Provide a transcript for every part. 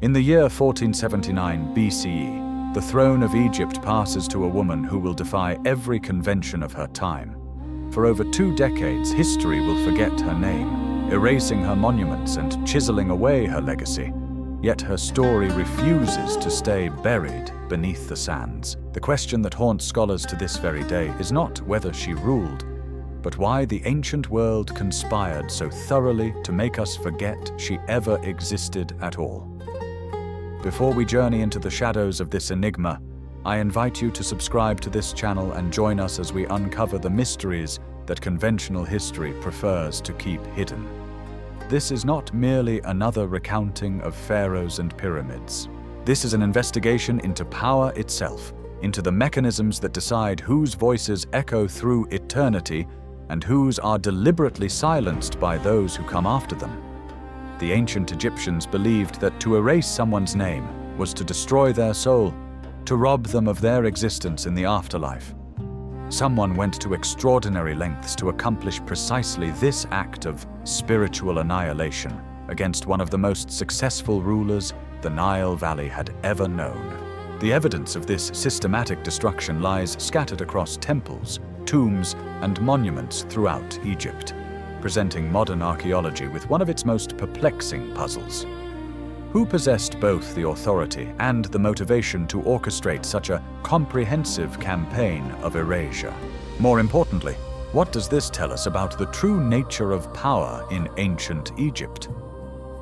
In the year 1479 BCE, the throne of Egypt passes to a woman who will defy every convention of her time. For over 2 decades, history will forget her name, erasing her monuments and chiseling away her legacy. Yet her story refuses to stay buried beneath the sands. The question that haunts scholars to this very day is not whether she ruled, but why the ancient world conspired so thoroughly to make us forget she ever existed at all. Before we journey into the shadows of this enigma, I invite you to subscribe to this channel and join us as we uncover the mysteries that conventional history prefers to keep hidden. This is not merely another recounting of pharaohs and pyramids. This is an investigation into power itself, into the mechanisms that decide whose voices echo through eternity and whose are deliberately silenced by those who come after them. The ancient Egyptians believed that to erase someone's name was to destroy their soul, to rob them of their existence in the afterlife. Someone went to extraordinary lengths to accomplish precisely this act of spiritual annihilation against one of the most successful rulers the Nile Valley had ever known. The evidence of this systematic destruction lies scattered across temples, tombs, and monuments throughout Egypt, presenting modern archaeology with one of its most perplexing puzzles. Who possessed both the authority and the motivation to orchestrate such a comprehensive campaign of erasure? More importantly, what does this tell us about the true nature of power in ancient Egypt?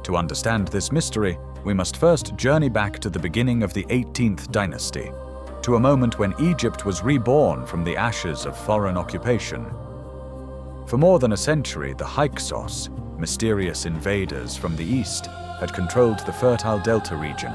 To understand this mystery, we must first journey back to the beginning of the 18th dynasty, to a moment when Egypt was reborn from the ashes of foreign occupation. For more than a century, the Hyksos, mysterious invaders from the east, had controlled the fertile delta region,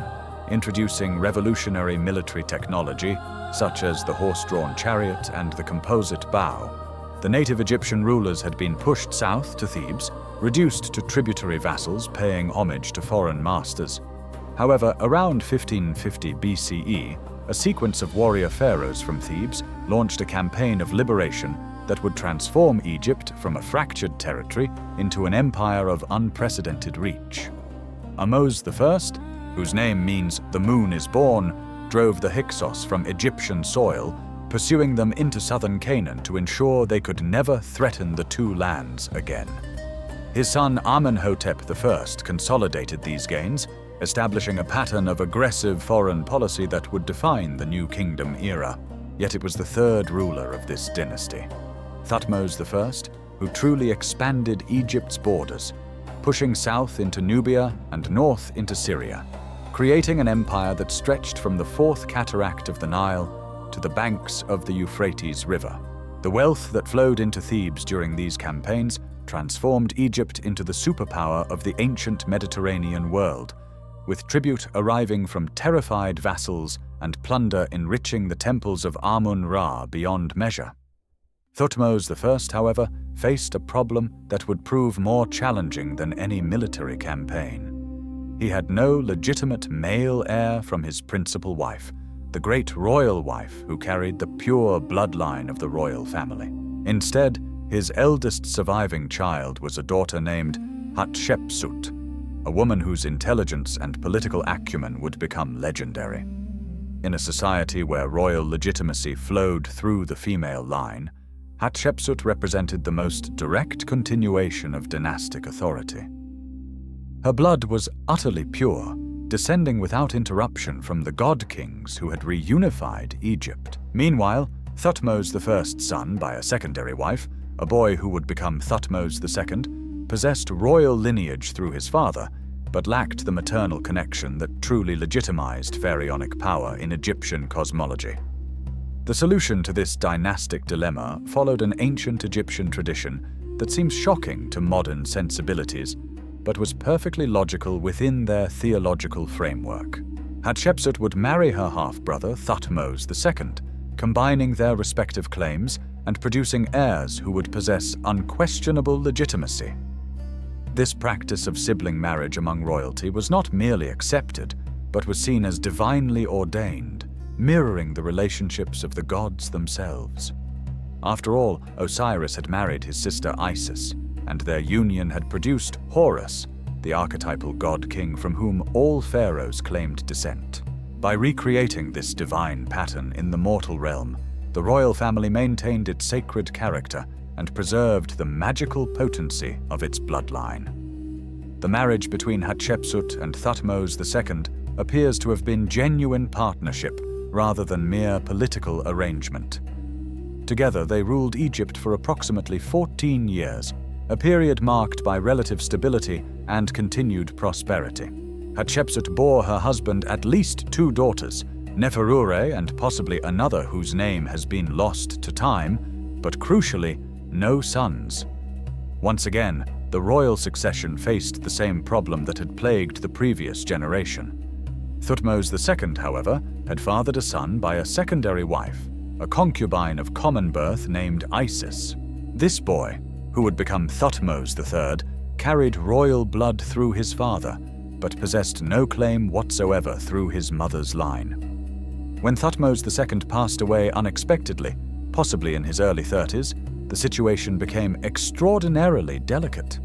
introducing revolutionary military technology such as the horse-drawn chariot and the composite bow. The native Egyptian rulers had been pushed south to Thebes, reduced to tributary vassals paying homage to foreign masters. However, around 1550 BCE, a sequence of warrior pharaohs from Thebes launched a campaign of liberation that would transform Egypt from a fractured territory into an empire of unprecedented reach. Ahmose I, whose name means "the moon is born," drove the Hyksos from Egyptian soil, pursuing them into southern Canaan to ensure they could never threaten the two lands again. His son Amenhotep I consolidated these gains, establishing a pattern of aggressive foreign policy that would define the New Kingdom era. Yet it was the third ruler of this dynasty, Thutmose I, who truly expanded Egypt's borders, pushing south into Nubia and north into Syria, creating an empire that stretched from the fourth cataract of the Nile to the banks of the Euphrates River. The wealth that flowed into Thebes during these campaigns transformed Egypt into the superpower of the ancient Mediterranean world, with tribute arriving from terrified vassals and plunder enriching the temples of Amun-Ra beyond measure. Thutmose I, however, faced a problem that would prove more challenging than any military campaign. He had no legitimate male heir from his principal wife, the great royal wife who carried the pure bloodline of the royal family. Instead, his eldest surviving child was a daughter named Hatshepsut, a woman whose intelligence and political acumen would become legendary. In a society where royal legitimacy flowed through the female line, Hatshepsut represented the most direct continuation of dynastic authority. Her blood was utterly pure, descending without interruption from the god-kings who had reunified Egypt. Meanwhile, Thutmose I's son by a secondary wife, a boy who would become Thutmose II, possessed royal lineage through his father, but lacked the maternal connection that truly legitimized pharaonic power in Egyptian cosmology. The solution to this dynastic dilemma followed an ancient Egyptian tradition that seems shocking to modern sensibilities, but was perfectly logical within their theological framework. Hatshepsut would marry her half-brother Thutmose II, combining their respective claims and producing heirs who would possess unquestionable legitimacy. This practice of sibling marriage among royalty was not merely accepted, but was seen as divinely ordained, mirroring the relationships of the gods themselves. After all, Osiris had married his sister Isis, and their union had produced Horus, the archetypal god-king from whom all pharaohs claimed descent. By recreating this divine pattern in the mortal realm, the royal family maintained its sacred character and preserved the magical potency of its bloodline. The marriage between Hatshepsut and Thutmose II appears to have been genuine partnership rather than mere political arrangement. Together, they ruled Egypt for approximately 14 years, a period marked by relative stability and continued prosperity. Hatshepsut bore her husband at least 2 daughters, Neferure and possibly another whose name has been lost to time, but crucially, no sons. Once again, the royal succession faced the same problem that had plagued the previous generation. Thutmose II, however, had fathered a son by a secondary wife, a concubine of common birth named Isis. This boy, who would become Thutmose III, carried royal blood through his father, but possessed no claim whatsoever through his mother's line. When Thutmose II passed away unexpectedly, possibly in his early 30s, the situation became extraordinarily delicate.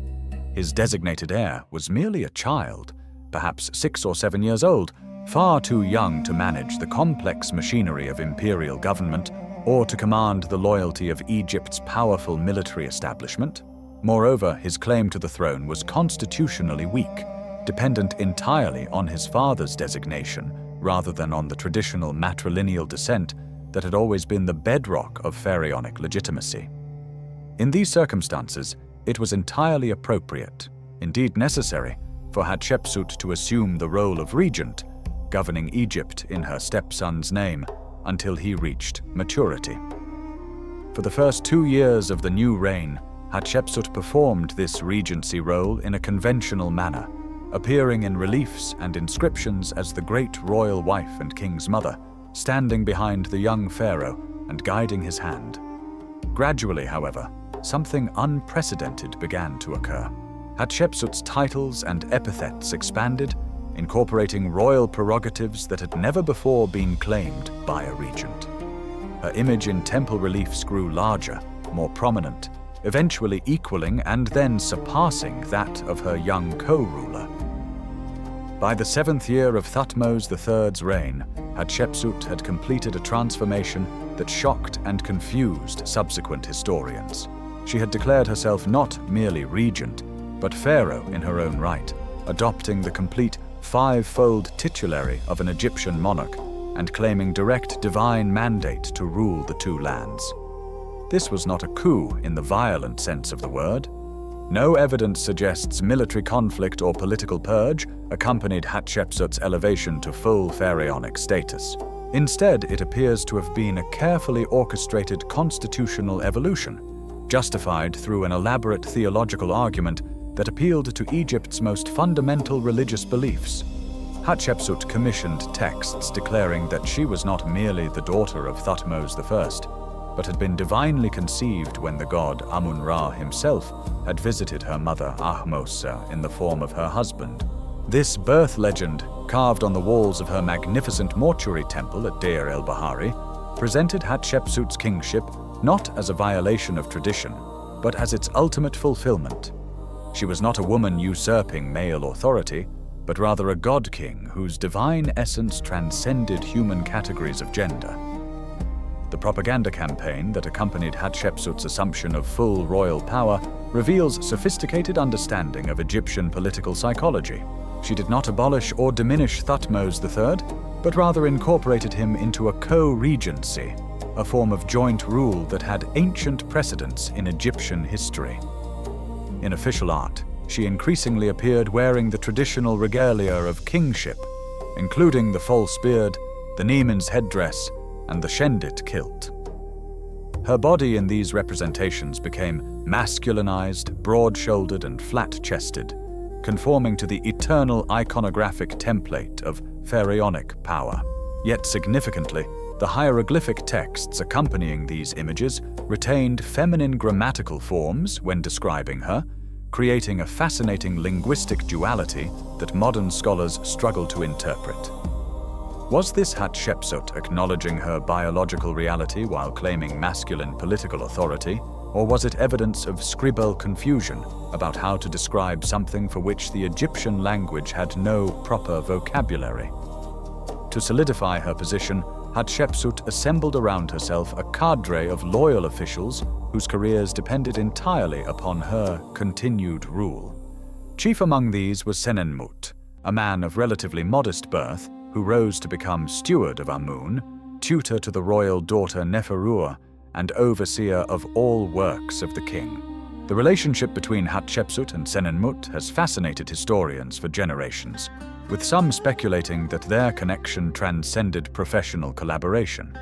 His designated heir was merely a child, perhaps 6 or 7 years old, far too young to manage the complex machinery of imperial government or to command the loyalty of Egypt's powerful military establishment. Moreover, his claim to the throne was constitutionally weak, dependent entirely on his father's designation rather than on the traditional matrilineal descent that had always been the bedrock of pharaonic legitimacy. In these circumstances, it was entirely appropriate, indeed necessary, for Hatshepsut to assume the role of regent, governing Egypt in her stepson's name until he reached maturity. For the first 2 years of the new reign, Hatshepsut performed this regency role in a conventional manner, appearing in reliefs and inscriptions as the great royal wife and king's mother, standing behind the young pharaoh and guiding his hand. Gradually, however, something unprecedented began to occur. Hatshepsut's titles and epithets expanded, incorporating royal prerogatives that had never before been claimed by a regent. Her image in temple reliefs grew larger, more prominent, eventually equaling and then surpassing that of her young co-ruler. By the 7th year of Thutmose III's reign, Hatshepsut had completed a transformation that shocked and confused subsequent historians. She had declared herself not merely regent, but pharaoh in her own right, adopting the complete 5-fold titulary of an Egyptian monarch and claiming direct divine mandate to rule the 2 lands. This was not a coup in the violent sense of the word. No evidence suggests military conflict or political purge accompanied Hatshepsut's elevation to full pharaonic status. Instead, it appears to have been a carefully orchestrated constitutional evolution, justified through an elaborate theological argument that appealed to Egypt's most fundamental religious beliefs. Hatshepsut commissioned texts declaring that she was not merely the daughter of Thutmose I, but had been divinely conceived when the god Amun-Ra himself had visited her mother Ahmosa in the form of her husband. This birth legend, carved on the walls of her magnificent mortuary temple at Deir el-Bahari, presented Hatshepsut's kingship not as a violation of tradition, but as its ultimate fulfillment. She was not a woman usurping male authority, but rather a god-king whose divine essence transcended human categories of gender. The propaganda campaign that accompanied Hatshepsut's assumption of full royal power reveals sophisticated understanding of Egyptian political psychology. She did not abolish or diminish Thutmose III, but rather incorporated him into a co-regency, a form of joint rule that had ancient precedents in Egyptian history. In official art, she increasingly appeared wearing the traditional regalia of kingship, including the false beard, the Neeman's headdress, and the Shendit kilt. Her body in these representations became masculinized, broad-shouldered, and flat-chested, conforming to the eternal iconographic template of pharaonic power. Yet significantly, the hieroglyphic texts accompanying these images retained feminine grammatical forms when describing her, creating a fascinating linguistic duality that modern scholars struggle to interpret. Was this Hatshepsut acknowledging her biological reality while claiming masculine political authority, Or was it evidence of scribal confusion about how to describe something for which the Egyptian language had no proper vocabulary? To solidify her position, Hatshepsut assembled around herself a cadre of loyal officials whose careers depended entirely upon her continued rule. Chief among these was Senenmut, a man of relatively modest birth who rose to become steward of Amun, tutor to the royal daughter Neferua, and overseer of all works of the king. The relationship between Hatshepsut and Senenmut has fascinated historians for generations, with some speculating that their connection transcended professional collaboration.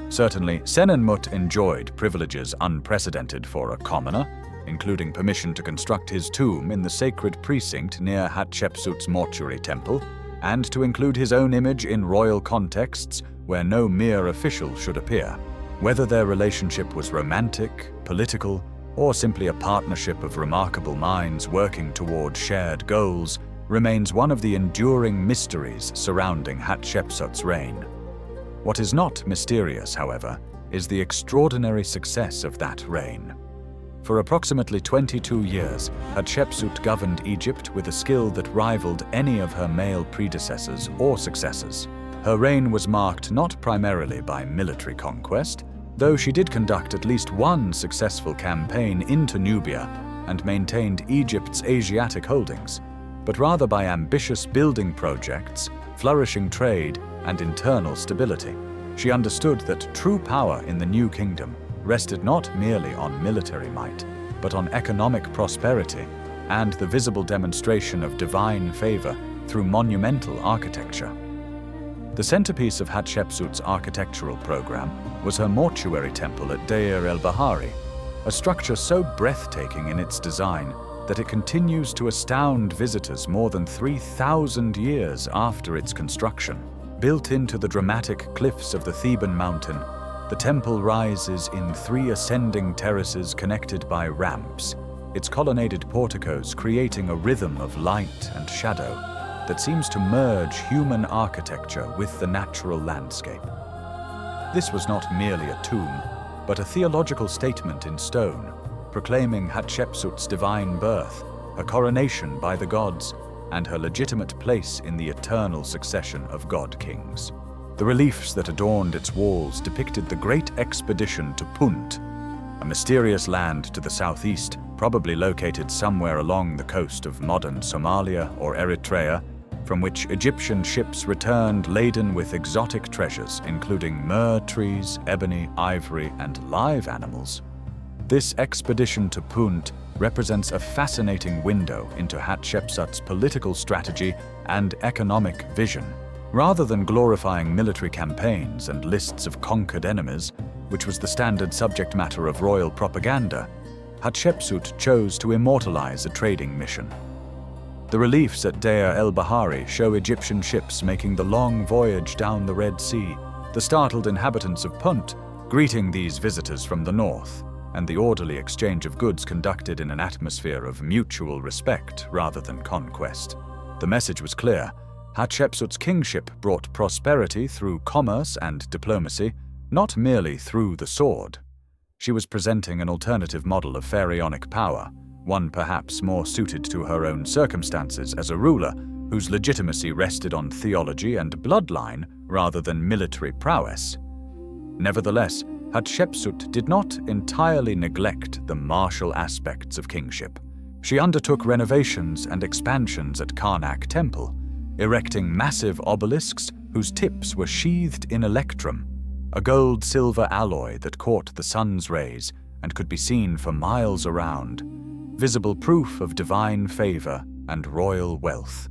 Certainly, Senenmut enjoyed privileges unprecedented for a commoner, including permission to construct his tomb in the sacred precinct near Hatshepsut's mortuary temple, and to include his own image in royal contexts where no mere official should appear. Whether their relationship was romantic, political, or simply a partnership of remarkable minds working toward shared goals remains one of the enduring mysteries surrounding Hatshepsut's reign. What is not mysterious, however, is the extraordinary success of that reign. For approximately 22 years, Hatshepsut governed Egypt with a skill that rivaled any of her male predecessors or successors. Her reign was marked not primarily by military conquest, though she did conduct at least one successful campaign into Nubia and maintained Egypt's Asiatic holdings, but rather by ambitious building projects, flourishing trade, and internal stability. She understood that true power in the new kingdom rested not merely on military might, but on economic prosperity and the visible demonstration of divine favor through monumental architecture. The centerpiece of Hatshepsut's architectural program was her mortuary temple at Deir el-Bahari, a structure so breathtaking in its design that it continues to astound visitors more than 3,000 years after its construction. Built into the dramatic cliffs of the Theban mountain, the temple rises in 3 ascending terraces connected by ramps, its colonnaded porticos creating a rhythm of light and shadow that seems to merge human architecture with the natural landscape. This was not merely a tomb, but a theological statement in stone, proclaiming Hatshepsut's divine birth, her coronation by the gods, and her legitimate place in the eternal succession of god-kings. The reliefs that adorned its walls depicted the great expedition to Punt, a mysterious land to the southeast, probably located somewhere along the coast of modern Somalia or Eritrea, from which Egyptian ships returned laden with exotic treasures, including myrrh trees, ebony, ivory, and live animals. This expedition to Punt represents a fascinating window into Hatshepsut's political strategy and economic vision. Rather than glorifying military campaigns and lists of conquered enemies, which was the standard subject matter of royal propaganda, Hatshepsut chose to immortalize a trading mission. The reliefs at Deir el-Bahari show Egyptian ships making the long voyage down the Red Sea, the startled inhabitants of Punt greeting these visitors from the north, and the orderly exchange of goods conducted in an atmosphere of mutual respect rather than conquest. The message was clear. Hatshepsut's kingship brought prosperity through commerce and diplomacy, not merely through the sword. She was presenting an alternative model of pharaonic power, one perhaps more suited to her own circumstances as a ruler, whose legitimacy rested on theology and bloodline rather than military prowess. Nevertheless, Hatshepsut did not entirely neglect the martial aspects of kingship. She undertook renovations and expansions at Karnak Temple, erecting massive obelisks whose tips were sheathed in electrum, a gold-silver alloy that caught the sun's rays and could be seen for miles around, visible proof of divine favor and royal wealth.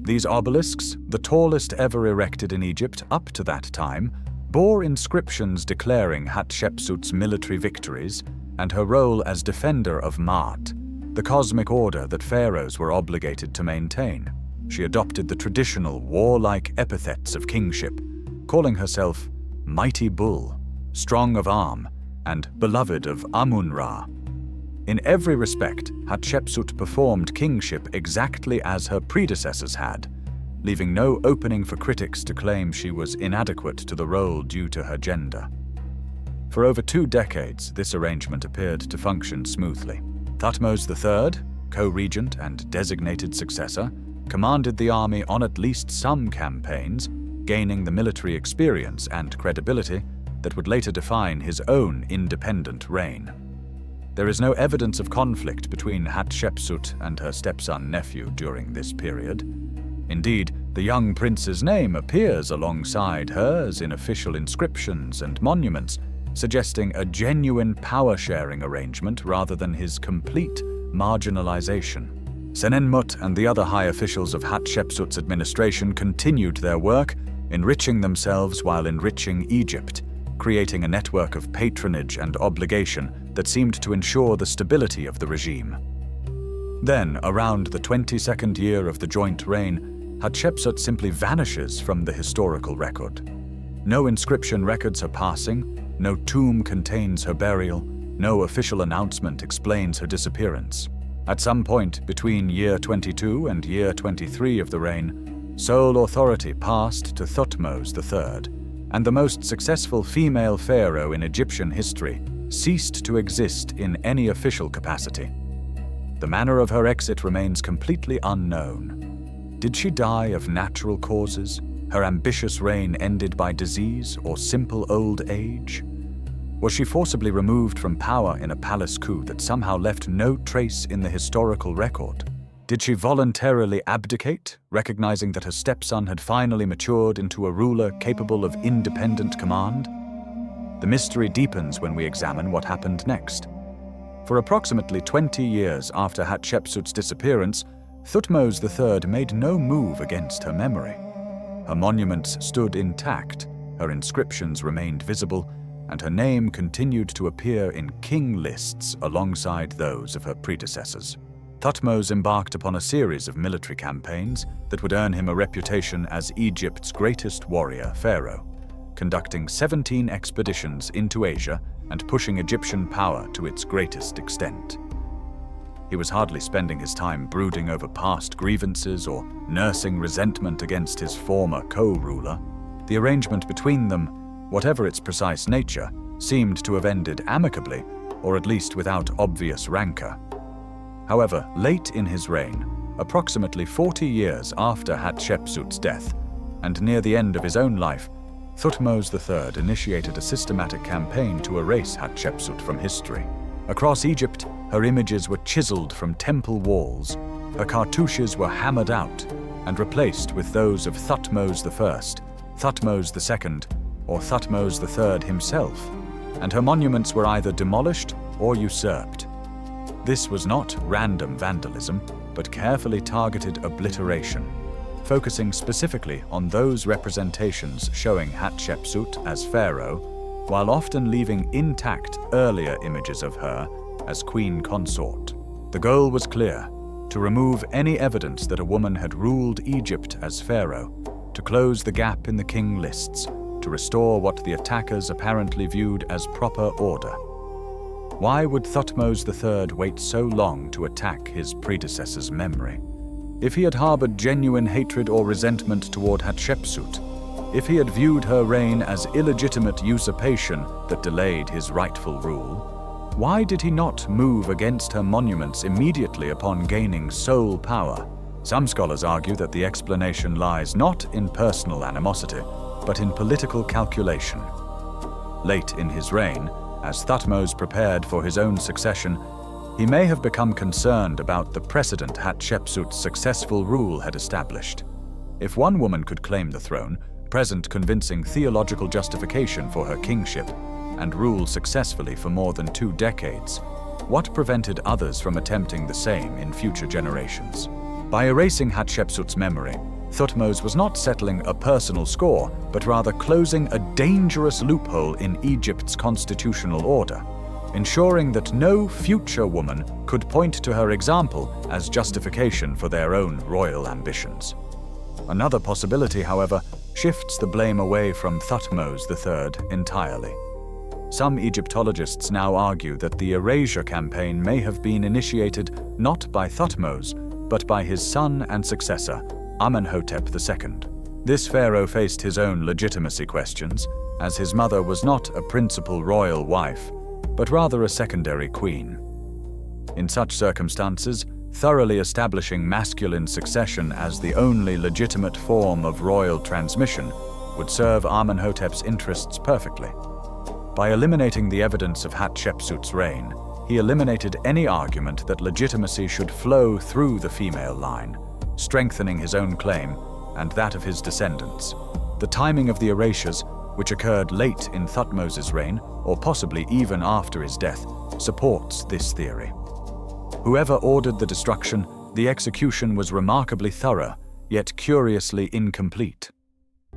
These obelisks, the tallest ever erected in Egypt up to that time, bore inscriptions declaring Hatshepsut's military victories and her role as defender of Maat, the cosmic order that pharaohs were obligated to maintain. She adopted the traditional warlike epithets of kingship, calling herself Mighty Bull, Strong of Arm, and Beloved of Amun-Ra. In every respect, Hatshepsut performed kingship exactly as her predecessors had, leaving no opening for critics to claim she was inadequate to the role due to her gender. For over 2 decades, this arrangement appeared to function smoothly. Thutmose III, co-regent and designated successor, commanded the army on at least some campaigns, gaining the military experience and credibility that would later define his own independent reign. There is no evidence of conflict between Hatshepsut and her stepson-nephew during this period. Indeed, the young prince's name appears alongside hers in official inscriptions and monuments, suggesting a genuine power-sharing arrangement rather than his complete marginalization. Senenmut and the other high officials of Hatshepsut's administration continued their work, enriching themselves while enriching Egypt, creating a network of patronage and obligation that seemed to ensure the stability of the regime. Then, around the 22nd year of the joint reign, Hatshepsut simply vanishes from the historical record. No inscription records her passing, no tomb contains her burial, no official announcement explains her disappearance. At some point between year 22 and year 23 of the reign, sole authority passed to Thutmose III, and the most successful female pharaoh in Egyptian history ceased to exist in any official capacity. The manner of her exit remains completely unknown. Did she die of natural causes, her ambitious reign ended by disease or simple old age? Was she forcibly removed from power in a palace coup that somehow left no trace in the historical record? Did she voluntarily abdicate, recognizing that her stepson had finally matured into a ruler capable of independent command? The mystery deepens when we examine what happened next. For approximately 20 years after Hatshepsut's disappearance, Thutmose III made no move against her memory. Her monuments stood intact, her inscriptions remained visible, and her name continued to appear in king lists alongside those of her predecessors. Thutmose embarked upon a series of military campaigns that would earn him a reputation as Egypt's greatest warrior pharaoh, conducting 17 expeditions into Asia and pushing Egyptian power to its greatest extent. He was hardly spending his time brooding over past grievances or nursing resentment against his former co-ruler. The arrangement between them, whatever its precise nature, seemed to have ended amicably, or at least without obvious rancor. However, late in his reign, approximately 40 years after Hatshepsut's death, and near the end of his own life, Thutmose III initiated a systematic campaign to erase Hatshepsut from history. Across Egypt, her images were chiseled from temple walls, her cartouches were hammered out and replaced with those of Thutmose I, Thutmose II, or Thutmose III himself, and her monuments were either demolished or usurped. This was not random vandalism, but carefully targeted obliteration, focusing specifically on those representations showing Hatshepsut as pharaoh, while often leaving intact earlier images of her as queen consort. The goal was clear: to remove any evidence that a woman had ruled Egypt as pharaoh, to close the gap in the king lists, to restore what the attackers apparently viewed as proper order. Why would Thutmose III wait so long to attack his predecessor's memory? If he had harbored genuine hatred or resentment toward Hatshepsut, if he had viewed her reign as illegitimate usurpation that delayed his rightful rule, why did he not move against her monuments immediately upon gaining sole power? Some scholars argue that the explanation lies not in personal animosity, but in political calculation. Late in his reign, as Thutmose prepared for his own succession, he may have become concerned about the precedent Hatshepsut's successful rule had established. If one woman could claim the throne, present convincing theological justification for her kingship, and rule successfully for more than 2 decades, what prevented others from attempting the same in future generations? By erasing Hatshepsut's memory, Thutmose was not settling a personal score, but rather closing a dangerous loophole in Egypt's constitutional order, ensuring that no future woman could point to her example as justification for their own royal ambitions. Another possibility, however, shifts the blame away from Thutmose III entirely. Some Egyptologists now argue that the erasure campaign may have been initiated not by Thutmose, but by his son and successor, Amenhotep II. This pharaoh faced his own legitimacy questions, as his mother was not a principal royal wife, but rather a secondary queen. In such circumstances, thoroughly establishing masculine succession as the only legitimate form of royal transmission would serve Amenhotep's interests perfectly. By eliminating the evidence of Hatshepsut's reign, he eliminated any argument that legitimacy should flow through the female line, strengthening his own claim and that of his descendants. The timing of the erasures, which occurred late in Thutmose's reign, or possibly even after his death, supports this theory. Whoever ordered the destruction, the execution was remarkably thorough, yet curiously incomplete.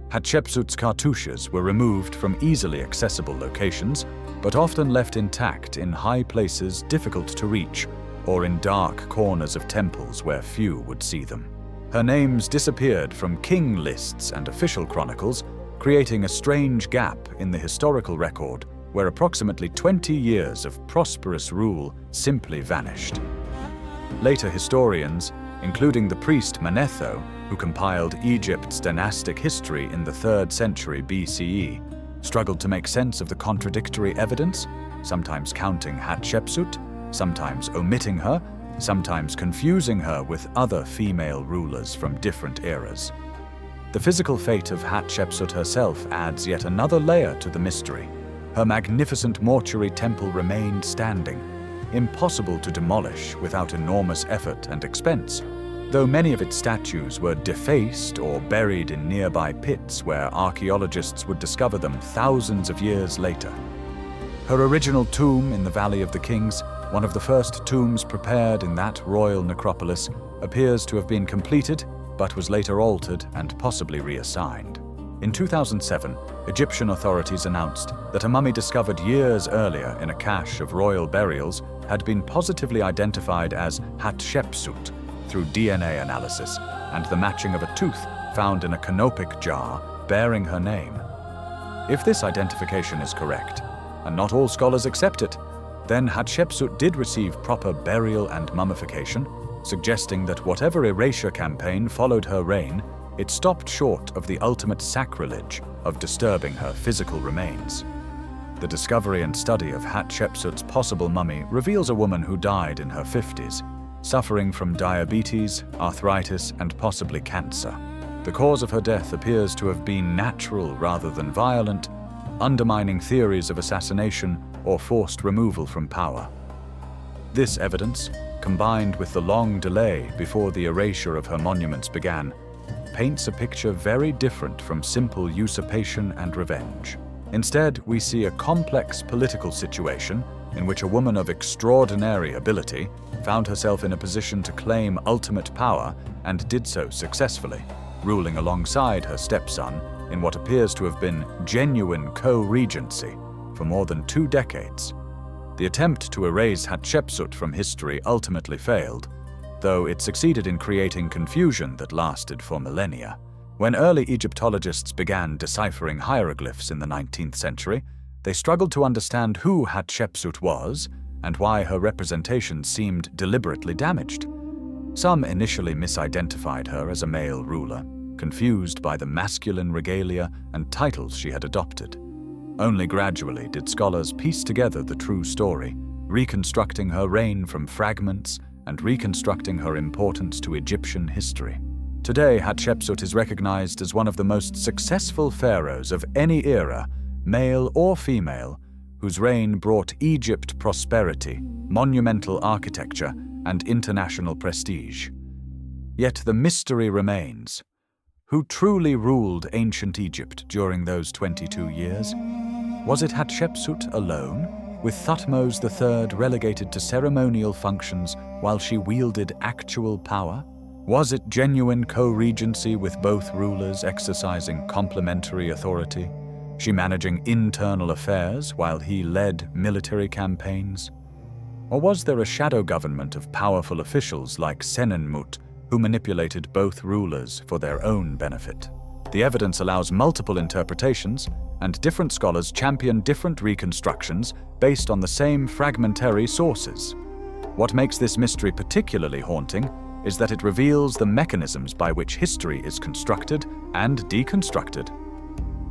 Hatshepsut's cartouches were removed from easily accessible locations, but often left intact in high places difficult to reach, or in dark corners of temples where few would see them. Her names disappeared from king lists and official chronicles, creating a strange gap in the historical record where approximately 20 years of prosperous rule simply vanished. Later historians, including the priest Manetho, who compiled Egypt's dynastic history in the 3rd century BCE, struggled to make sense of the contradictory evidence, sometimes counting Hatshepsut, sometimes omitting her, sometimes confusing her with other female rulers from different eras. The physical fate of Hatshepsut herself adds yet another layer to the mystery. Her magnificent mortuary temple remained standing, impossible to demolish without enormous effort and expense, though many of its statues were defaced or buried in nearby pits where archaeologists would discover them thousands of years later. Her original tomb in the Valley of the Kings, one of the first tombs prepared in that royal necropolis, appears to have been completed, but was later altered and possibly reassigned. In 2007, Egyptian authorities announced that a mummy discovered years earlier in a cache of royal burials had been positively identified as Hatshepsut through DNA analysis and the matching of a tooth found in a canopic jar bearing her name. If this identification is correct, and not all scholars accept it, then Hatshepsut did receive proper burial and mummification, suggesting that whatever erasure campaign followed her reign, it stopped short of the ultimate sacrilege of disturbing her physical remains. The discovery and study of Hatshepsut's possible mummy reveals a woman who died in her 50s, suffering from diabetes, arthritis, and possibly cancer. The cause of her death appears to have been natural rather than violent, undermining theories of assassination or forced removal from power. This evidence, combined with the long delay before the erasure of her monuments began, paints a picture very different from simple usurpation and revenge. Instead, we see a complex political situation in which a woman of extraordinary ability found herself in a position to claim ultimate power and did so successfully, ruling alongside her stepson in what appears to have been genuine co-regency for more than 2 decades. The attempt to erase Hatshepsut from history ultimately failed, though it succeeded in creating confusion that lasted for millennia. When early Egyptologists began deciphering hieroglyphs in the 19th century, they struggled to understand who Hatshepsut was and why her representation seemed deliberately damaged. Some initially misidentified her as a male ruler, confused by the masculine regalia and titles she had adopted. Only gradually did scholars piece together the true story, reconstructing her reign from fragments and reconstructing her importance to Egyptian history. Today, Hatshepsut is recognized as one of the most successful pharaohs of any era, male or female, whose reign brought Egypt prosperity, monumental architecture, and international prestige. Yet the mystery remains. Who truly ruled ancient Egypt during those 22 years? Was it Hatshepsut alone, with Thutmose III relegated to ceremonial functions while she wielded actual power? Was it genuine co-regency with both rulers exercising complementary authority, she managing internal affairs while he led military campaigns? Or was there a shadow government of powerful officials like Senenmut who manipulated both rulers for their own benefit? The evidence allows multiple interpretations, and different scholars champion different reconstructions based on the same fragmentary sources. What makes this mystery particularly haunting is that it reveals the mechanisms by which history is constructed and deconstructed.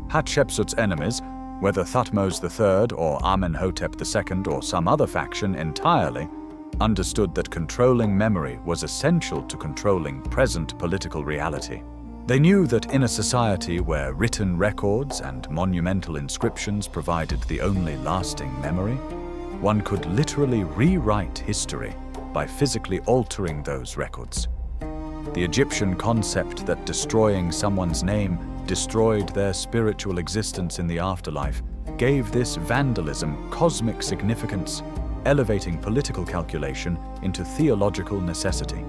Hatshepsut's enemies, whether Thutmose III or Amenhotep II or some other faction entirely, understood that controlling memory was essential to controlling present political reality. They knew that in a society where written records and monumental inscriptions provided the only lasting memory, one could literally rewrite history by physically altering those records. The Egyptian concept that destroying someone's name destroyed their spiritual existence in the afterlife gave this vandalism cosmic significance, elevating political calculation into theological necessity.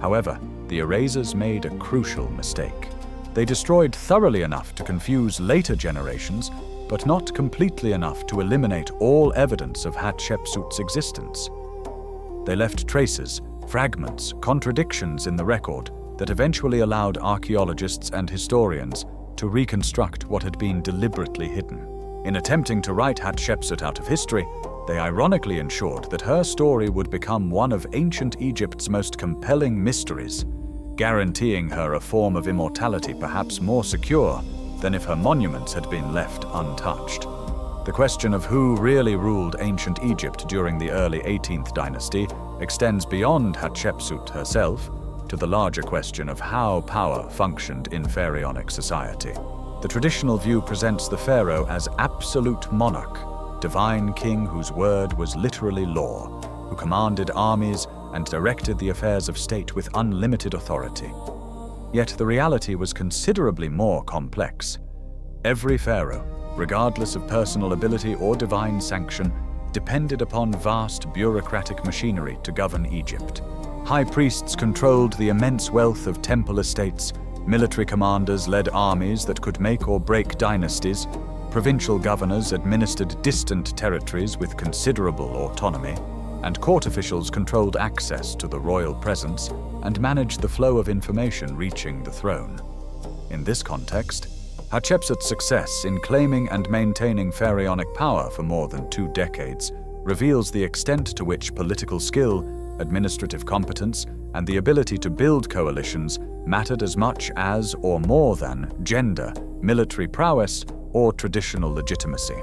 However, the erasers made a crucial mistake. They destroyed thoroughly enough to confuse later generations, but not completely enough to eliminate all evidence of Hatshepsut's existence. They left traces, fragments, contradictions in the record that eventually allowed archaeologists and historians to reconstruct what had been deliberately hidden. In attempting to write Hatshepsut out of history, they ironically ensured that her story would become one of ancient Egypt's most compelling mysteries, guaranteeing her a form of immortality perhaps more secure than if her monuments had been left untouched. The question of who really ruled ancient Egypt during the early 18th dynasty extends beyond Hatshepsut herself to the larger question of how power functioned in pharaonic society. The traditional view presents the pharaoh as absolute monarch, divine king whose word was literally law, who commanded armies and directed the affairs of state with unlimited authority. Yet the reality was considerably more complex. Every pharaoh, regardless of personal ability or divine sanction, depended upon vast bureaucratic machinery to govern Egypt. High priests controlled the immense wealth of temple estates, military commanders led armies that could make or break dynasties, provincial governors administered distant territories with considerable autonomy, and court officials controlled access to the royal presence and managed the flow of information reaching the throne. In this context, Hatshepsut's success in claiming and maintaining pharaonic power for more than 2 decades reveals the extent to which political skill, administrative competence, and the ability to build coalitions mattered as much as or more than gender, military prowess, or traditional legitimacy.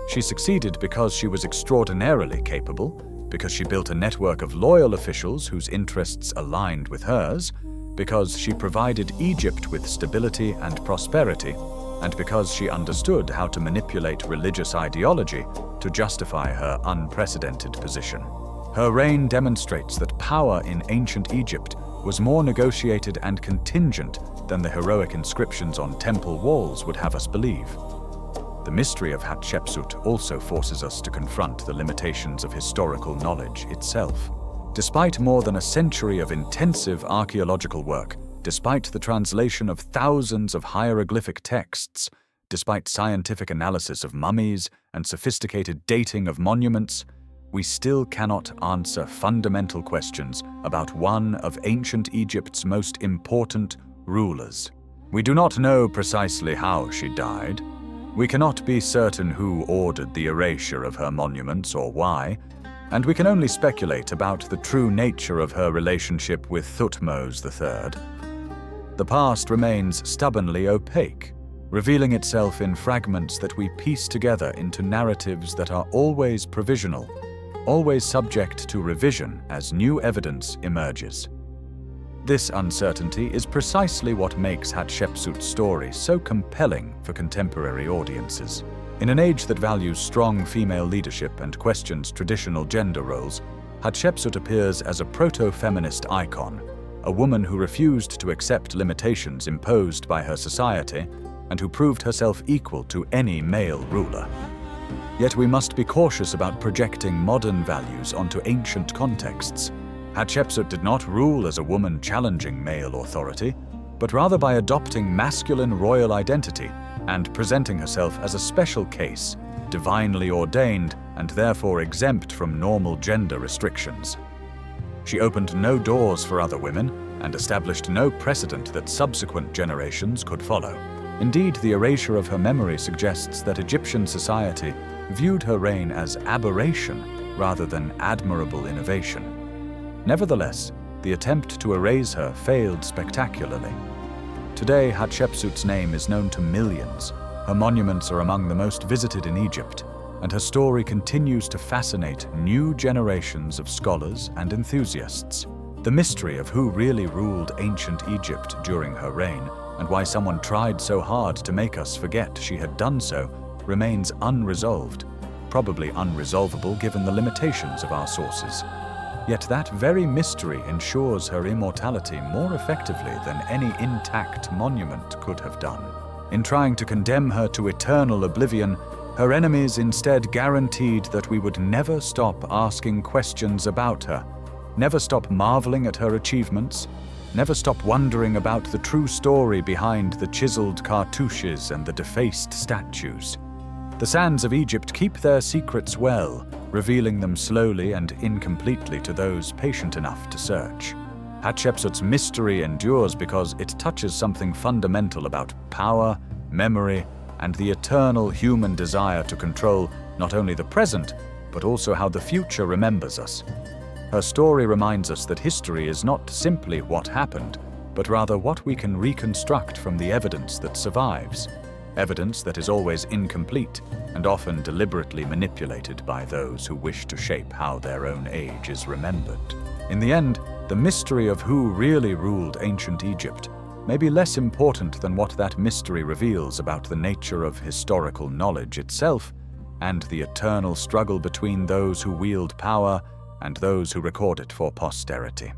She succeeded because she was extraordinarily capable, because she built a network of loyal officials whose interests aligned with hers, because she provided Egypt with stability and prosperity, and because she understood how to manipulate religious ideology to justify her unprecedented position. Her reign demonstrates that power in ancient Egypt was more negotiated and contingent than the heroic inscriptions on temple walls would have us believe. The mystery of Hatshepsut also forces us to confront the limitations of historical knowledge itself. Despite more than a century of intensive archaeological work, despite the translation of thousands of hieroglyphic texts, despite scientific analysis of mummies and sophisticated dating of monuments, we still cannot answer fundamental questions about one of ancient Egypt's most important rulers. We do not know precisely how she died. We cannot be certain who ordered the erasure of her monuments or why, and we can only speculate about the true nature of her relationship with Thutmose III. The past remains stubbornly opaque, revealing itself in fragments that we piece together into narratives that are always provisional, always subject to revision as new evidence emerges. This uncertainty is precisely what makes Hatshepsut's story so compelling for contemporary audiences. In an age that values strong female leadership and questions traditional gender roles, Hatshepsut appears as a proto-feminist icon, a woman who refused to accept limitations imposed by her society and who proved herself equal to any male ruler. Yet we must be cautious about projecting modern values onto ancient contexts. Hatshepsut did not rule as a woman challenging male authority, but rather by adopting masculine royal identity and presenting herself as a special case, divinely ordained and therefore exempt from normal gender restrictions. She opened no doors for other women and established no precedent that subsequent generations could follow. Indeed, the erasure of her memory suggests that Egyptian society viewed her reign as aberration rather than admirable innovation. Nevertheless, the attempt to erase her failed spectacularly. Today, Hatshepsut's name is known to millions. Her monuments are among the most visited in Egypt, and her story continues to fascinate new generations of scholars and enthusiasts. The mystery of who really ruled ancient Egypt during her reign, and why someone tried so hard to make us forget she had done so, remains unresolved, probably unresolvable given the limitations of our sources. Yet that very mystery ensures her immortality more effectively than any intact monument could have done. In trying to condemn her to eternal oblivion, her enemies instead guaranteed that we would never stop asking questions about her, never stop marveling at her achievements, never stop wondering about the true story behind the chiseled cartouches and the defaced statues. The sands of Egypt keep their secrets well, revealing them slowly and incompletely to those patient enough to search. Hatshepsut's mystery endures because it touches something fundamental about power, memory, and the eternal human desire to control not only the present, but also how the future remembers us. Her story reminds us that history is not simply what happened, but rather what we can reconstruct from the evidence that survives. Evidence that is always incomplete and often deliberately manipulated by those who wish to shape how their own age is remembered. In the end, the mystery of who really ruled ancient Egypt may be less important than what that mystery reveals about the nature of historical knowledge itself and the eternal struggle between those who wield power and those who record it for posterity.